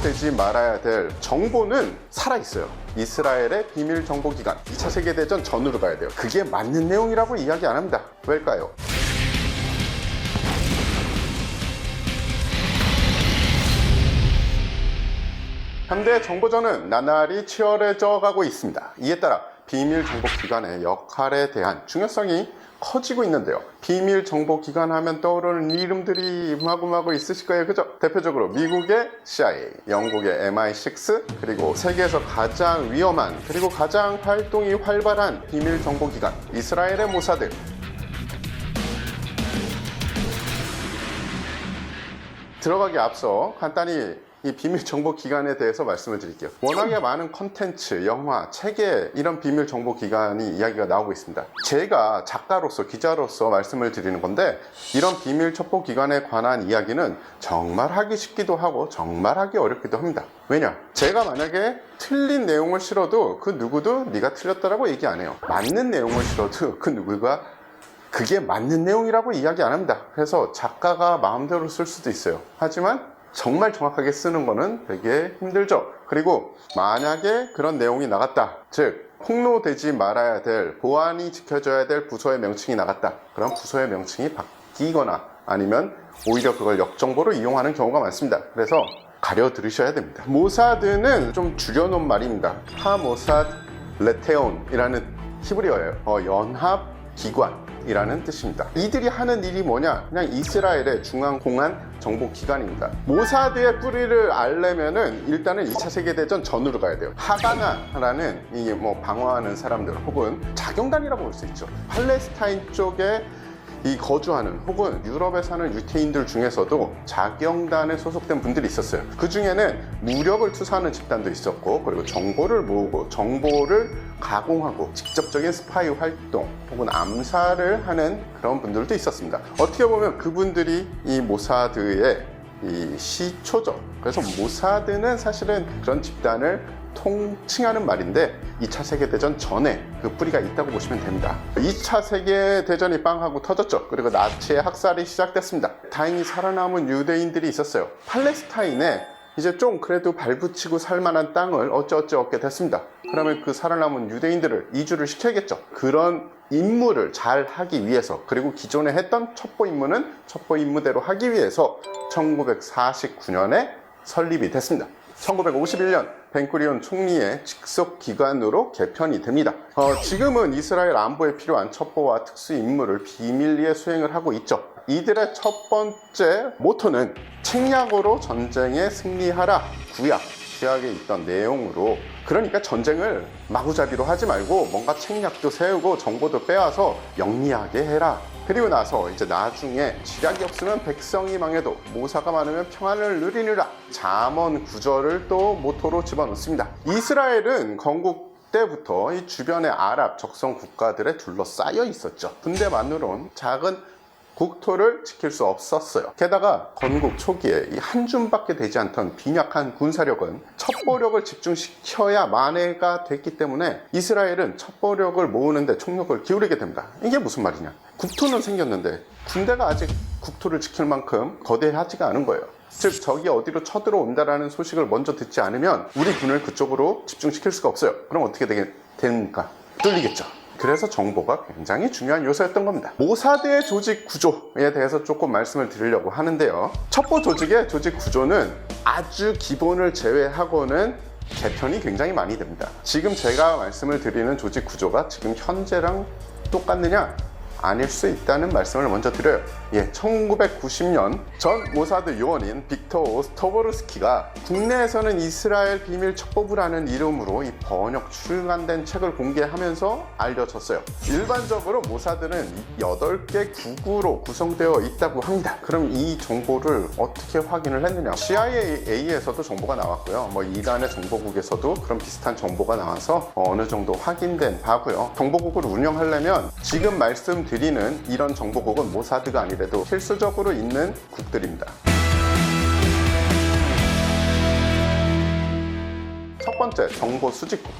폭로되지 말아야 될 정보는 살아있어요. 이스라엘의 비밀 정보기관 2차 세계대전 전으로 가야 돼요. 그게 맞는 내용이라고 이야기 안 합니다. 왜일까요? 현대 정보전은 나날이 치열해져 가고 있습니다. 이에 따라 비밀 정보기관의 역할에 대한 중요성이 커지고 있는데요. 비밀 정보기관 하면 떠오르는 이름들이 마구마구 있으실 거예요. 그죠? 대표적으로 미국의 CIA, 영국의 MI6, 그리고 세계에서 가장 위험한 그리고 가장 활동이 활발한 비밀 정보기관 이스라엘의 모사드. 들어가기 앞서 간단히 이 비밀 정보 기관에 대해서 말씀을 드릴게요. 워낙에 많은 컨텐츠, 영화, 책에 이런 비밀 정보 기관이 이야기가 나오고 있습니다. 제가 작가로서, 기자로서 말씀을 드리는 건데, 이런 비밀 첩보 기관에 관한 이야기는 정말 하기 쉽기도 하고 정말 하기 어렵기도 합니다. 왜냐? 제가 만약에 틀린 내용을 실어도 그 누구도 네가 틀렸다라고 얘기 안 해요. 맞는 내용을 실어도 그 누구가 그게 맞는 내용이라고 이야기 안 합니다. 그래서 작가가 마음대로 쓸 수도 있어요. 하지만 정말 정확하게 쓰는 거는 되게 힘들죠. 그리고 만약에 그런 내용이 나갔다, 즉 폭로되지 말아야 될, 보안이 지켜져야 될 부서의 명칭이 나갔다, 그럼 부서의 명칭이 바뀌거나 아니면 오히려 그걸 역정보로 이용하는 경우가 많습니다. 그래서 가려 들으셔야 됩니다. 모사드는 좀 줄여놓은 말입니다. 하모사드 레테온이라는 히브리어예요. 연합기관이라는 뜻입니다. 이들이 하는 일이 뭐냐? 그냥 이스라엘의 중앙공안 정보기관입니다. 모사드의 뿌리를 알려면은 일단은 2차 세계대전 전으로 가야 돼요. 하가나라는 이 방어하는 사람들 혹은 자경단이라고 볼 수 있죠. 팔레스타인 쪽에 이 거주하는 혹은 유럽에 사는 유태인들 중에서도 자경단에 소속된 분들이 있었어요. 그 중에는 무력을 투사하는 집단도 있었고, 그리고 정보를 모으고 정보를 가공하고 직접적인 스파이 활동 혹은 암살을 하는 그런 분들도 있었습니다. 어떻게 보면 그분들이 이 모사드의 이 시초죠. 그래서 모사드는 사실은 그런 집단을 통칭하는 말인데 2차 세계대전 전에 그 뿌리가 있다고 보시면 됩니다. 2차 세계대전이 빵 하고 터졌죠. 그리고 나치의 학살이 시작됐습니다. 다행히 살아남은 유대인들이 있었어요. 팔레스타인에 이제 좀 그래도 발붙이고 살만한 땅을 어찌어찌 얻게 됐습니다. 그러면 그 살아남은 유대인들을 이주를 시켜야겠죠. 그런 임무를 잘 하기 위해서, 그리고 기존에 했던 첩보 임무는 첩보 임무대로 하기 위해서 1949년에 설립이 됐습니다. 1951년 벤구리온 총리의 직속 기관으로 개편이 됩니다. 지금은 이스라엘 안보에 필요한 첩보와 특수 임무를 비밀리에 수행을 하고 있죠. 이들의 첫 번째 모토는 책략으로 전쟁에 승리하라. 구약에 있던 내용으로, 그러니까 전쟁을 마구잡이로 하지 말고 뭔가 책략도 세우고 정보도 빼와서 영리하게 해라. 그리고 나서 이제 나중에 지략이 없으면 백성이 망해도 모사가 많으면 평안을 누리느라, 잠언 구절을 또 모토로 집어넣습니다. 이스라엘은 건국 때부터 이 주변의 아랍 적성 국가들에 둘러싸여 있었죠. 군대만으론 작은 국토를 지킬 수 없었어요. 게다가 건국 초기에 이 한 줌밖에 되지 않던 빈약한 군사력은 첩보력을 집중시켜야 만회가 됐기 때문에 이스라엘은 첩보력을 모으는데 총력을 기울이게 됩니다. 이게 무슨 말이냐? 국토는 생겼는데 군대가 아직 국토를 지킬 만큼 거대하지가 않은 거예요. 즉 적이 어디로 쳐들어온다라는 소식을 먼저 듣지 않으면 우리 군을 그쪽으로 집중시킬 수가 없어요. 그럼 어떻게 됩니까? 뚫리겠죠. 그래서 정보가 굉장히 중요한 요소였던 겁니다. 모사드의 조직 구조에 대해서 조금 말씀을 드리려고 하는데요. 첩보 조직의 조직 구조는 아주 기본을 제외하고는 개편이 굉장히 많이 됩니다. 지금 제가 말씀을 드리는 조직 구조가 지금 현재랑 똑같느냐? 아닐 수 있다는 말씀을 먼저 드려요. 1990년 전 모사드 요원인 빅터 오스토보르스키가 국내에서는 이스라엘 비밀 첩보부라는 이름으로 이 번역 출간된 책을 공개하면서 알려졌어요. 일반적으로 모사드는 8개 구구로 구성되어 있다고 합니다. 그럼 이 정보를 어떻게 확인을 했느냐? CIA에서도 정보가 나왔고요. 이란의 정보국에서도 그런 비슷한 정보가 나와서 어느 정도 확인된 바고요. 정보국을 운영하려면 지금 말씀드리는 이런 정보국은 모사드가 아니래도 필수적으로 있는 국들입니다. 첫 번째, 정보 수집국.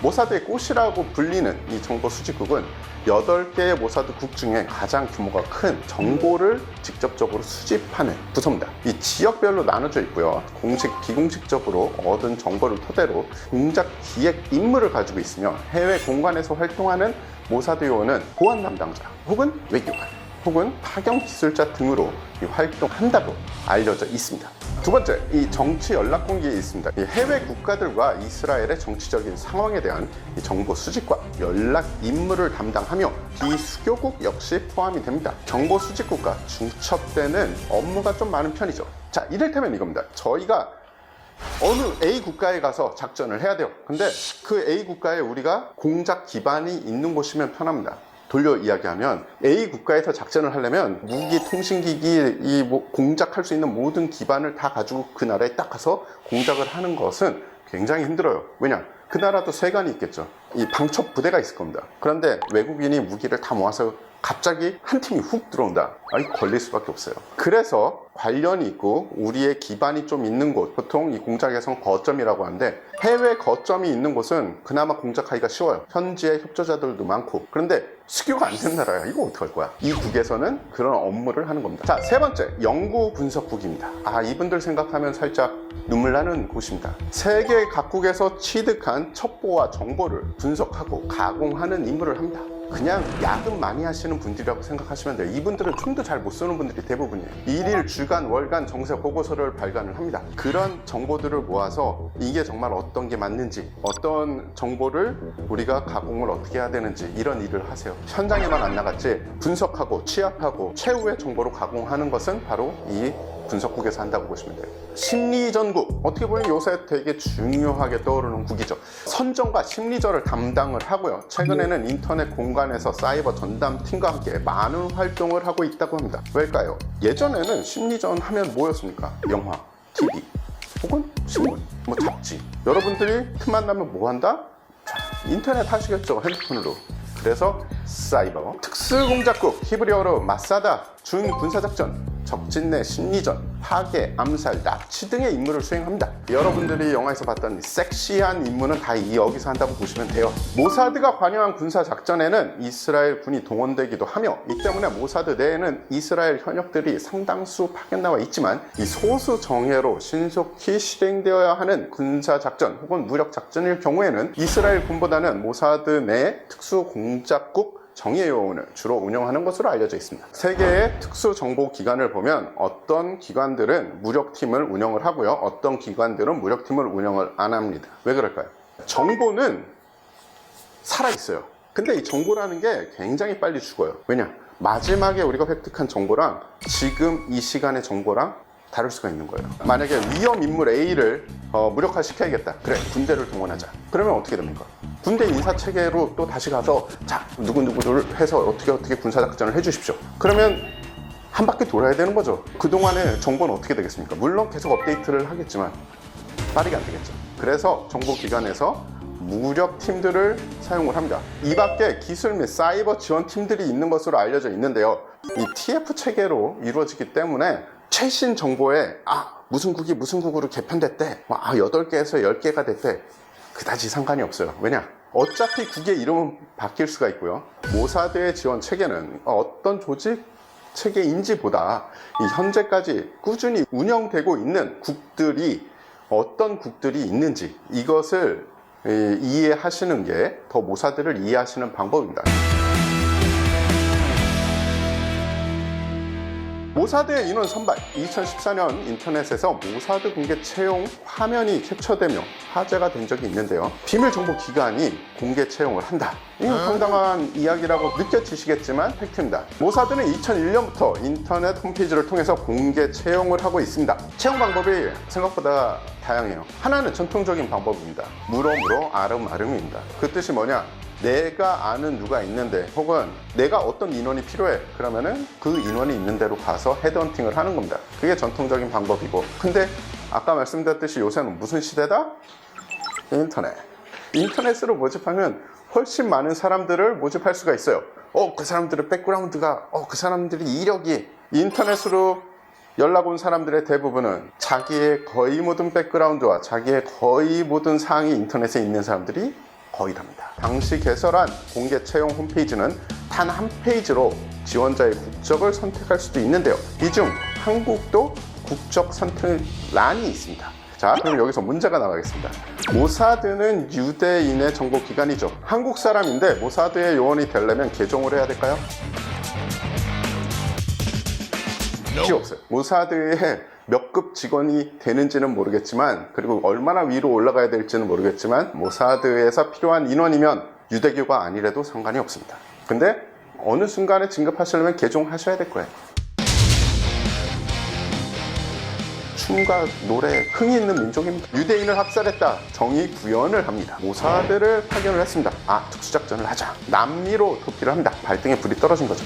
모사드의 꽃이라고 불리는 이 정보 수집국은 8개의 모사드국 중에 가장 규모가 큰 정보를 직접적으로 수집하는 부서입니다. 이 지역별로 나눠져 있고요. 공식, 비공식적으로 얻은 정보를 토대로 공작 기획 임무를 가지고 있으며 해외 공간에서 활동하는 모사드 요원은 보안 담당자 혹은 외교관 혹은 파견 기술자 등으로 활동한다고 알려져 있습니다. 두 번째, 이 정치 연락 공개에 있습니다. 이 해외 국가들과 이스라엘의 정치적인 상황에 대한 이 정보 수집과 연락 임무를 담당하며 비수교국 역시 포함이 됩니다. 정보 수집국과 중첩되는 업무가 좀 많은 편이죠. 자, 이를테면 이겁니다. 저희가 어느 A 국가에 가서 작전을 해야 돼요. 근데 그 A 국가에 우리가 공작 기반이 있는 곳이면 편합니다. 돌려 이야기하면 A 국가에서 작전을 하려면 무기, 통신기기, 공작할 수 있는 모든 기반을 다 가지고 그 나라에 딱 가서 공작을 하는 것은 굉장히 힘들어요. 왜냐? 그 나라도 세관이 있겠죠. 이 방첩 부대가 있을 겁니다. 그런데 외국인이 무기를 다 모아서 갑자기 한 팀이 훅 들어온다. 이 걸릴 수밖에 없어요. 그래서 관련이 있고 우리의 기반이 좀 있는 곳, 보통 이 공작에선 거점이라고 하는데 해외 거점이 있는 곳은 그나마 공작하기가 쉬워요. 현지의 협조자들도 많고. 그런데 수교가 안 된 나라야. 이거 어떡할 거야? 이 국에서는 그런 업무를 하는 겁니다. 자, 세 번째, 연구 분석국입니다. 이분들 생각하면 살짝 눈물 나는 곳입니다. 세계 각국에서 취득한 첩보와 정보를 분석하고 가공하는 임무를 합니다. 그냥 야근 많이 하시는 분들이라고 생각하시면 돼요. 이분들은 춤도 잘 못 쏘는 분들이 대부분이에요. 일일, 주간, 월간 정세 보고서를 발간을 합니다. 그런 정보들을 모아서 이게 정말 어떤 게 맞는지, 어떤 정보를 우리가 가공을 어떻게 해야 되는지 이런 일을 하세요. 현장에만 안 나갔지 분석하고 취합하고 최후의 정보로 가공하는 것은 바로 이 분석국에서 한다고 보시면 돼요. 심리전국, 어떻게 보면 요새 되게 중요하게 떠오르는 국이죠. 선전과 심리전을 담당을 하고요. 최근에는 인터넷 공간에서 사이버 전담팀과 함께 많은 활동을 하고 있다고 합니다. 왜일까요? 예전에는 심리전 하면 뭐였습니까? 영화, TV 혹은 신문, 잡지. 여러분들이 틈만 나면 뭐 한다? 자, 인터넷 하시겠죠, 핸드폰으로. 그래서 사이버 특수공작국, 히브리어로 마사다, 준군사작전, 적진내 심리전, 파괴, 암살, 납치 등의 임무를 수행합니다. 여러분들이 영화에서 봤던 섹시한 임무는 다 여기서 한다고 보시면 돼요. 모사드가 관여한 군사작전에는 이스라엘 군이 동원되기도 하며 이 때문에 모사드 내에는 이스라엘 현역들이 상당수 파견 나와 있지만 이 소수 정예로 신속히 실행되어야 하는 군사작전 혹은 무력작전일 경우에는 이스라엘 군보다는 모사드 내 특수공작국 정예 요원을 주로 운영하는 것으로 알려져 있습니다. 세계의 특수정보기관을 보면 어떤 기관들은 무력팀을 운영을 하고요. 어떤 기관들은 무력팀을 운영을 안 합니다. 왜 그럴까요? 정보는 살아있어요. 근데 이 정보라는 게 굉장히 빨리 죽어요. 왜냐? 마지막에 우리가 획득한 정보랑 지금 이 시간의 정보랑 다를 수가 있는 거예요. 만약에 위험 인물 A를 무력화시켜야겠다. 그래, 군대를 동원하자. 그러면 어떻게 됩니까? 군대 인사체계로 또 다시 가서 자, 누구누구를 해서 어떻게 군사작전을 해주십시오. 그러면 한 바퀴 돌아야 되는 거죠. 그동안의 정보는 어떻게 되겠습니까? 물론 계속 업데이트를 하겠지만 빠르게 안 되겠죠. 그래서 정보기관에서 무력팀들을 사용을 합니다. 이 밖에 기술 및 사이버 지원팀들이 있는 것으로 알려져 있는데요. 이 TF 체계로 이루어지기 때문에 최신 정보에 무슨 국이 무슨 국으로 개편됐대, 8개에서 10개가 됐대, 그다지 상관이 없어요. 왜냐? 어차피 국의 이름은 바뀔 수가 있고요. 모사드의 지원 체계는 어떤 조직 체계인지보다 이 현재까지 꾸준히 운영되고 있는 국들이 어떤 국들이 있는지 이것을 이해하시는 게 더 모사드를 이해하시는 방법입니다. 모사드의 인원 선발, 2014년 인터넷에서 모사드 공개 채용 화면이 캡처되며 화제가 된 적이 있는데요. 비밀 정보 기관이 공개 채용을 한다. 이건 황당한 이야기라고 느껴지시겠지만 팩트입니다. 모사드는 2001년부터 인터넷 홈페이지를 통해서 공개 채용을 하고 있습니다. 채용 방법이 생각보다 다양해요. 하나는 전통적인 방법입니다. 물어 아름아름입니다. 그 뜻이 뭐냐? 내가 아는 누가 있는데 혹은 내가 어떤 인원이 필요해, 그러면은 그 인원이 있는 데로 가서 헤드헌팅을 하는 겁니다. 그게 전통적인 방법이고, 근데 아까 말씀드렸듯이 요새는 무슨 시대다? 인터넷으로 모집하면 훨씬 많은 사람들을 모집할 수가 있어요. 그 사람들의 백그라운드가, 그 사람들이 이력이, 인터넷으로 연락 온 사람들의 대부분은 자기의 거의 모든 백그라운드와 자기의 거의 모든 사항이 인터넷에 있는 사람들이 거의 답니다. 당시 개설한 공개 채용 홈페이지는 단 한 페이지로 지원자의 국적을 선택할 수도 있는데요. 이 중 한국도 국적 선택란이 있습니다. 자, 그럼 여기서 문제가 나가겠습니다. 모사드는 유대인의 정보기관이죠. 한국 사람인데 모사드의 요원이 되려면 개종을 해야 될까요? 필요 없어요. 모사드의 몇 급 직원이 되는지는 모르겠지만, 그리고 얼마나 위로 올라가야 될지는 모르겠지만, 모사드에서 필요한 인원이면 유대교가 아니래도 상관이 없습니다. 근데 어느 순간에 진급하시려면 개종하셔야 될 거예요. 춤과 노래, 흥이 있는 민족입니다. 유대인을 학살했다. 정의 구현을 합니다. 모사드를 파견을 했습니다. 아, 특수작전을 하자. 남미로 도피를 합니다. 발등에 불이 떨어진 거죠.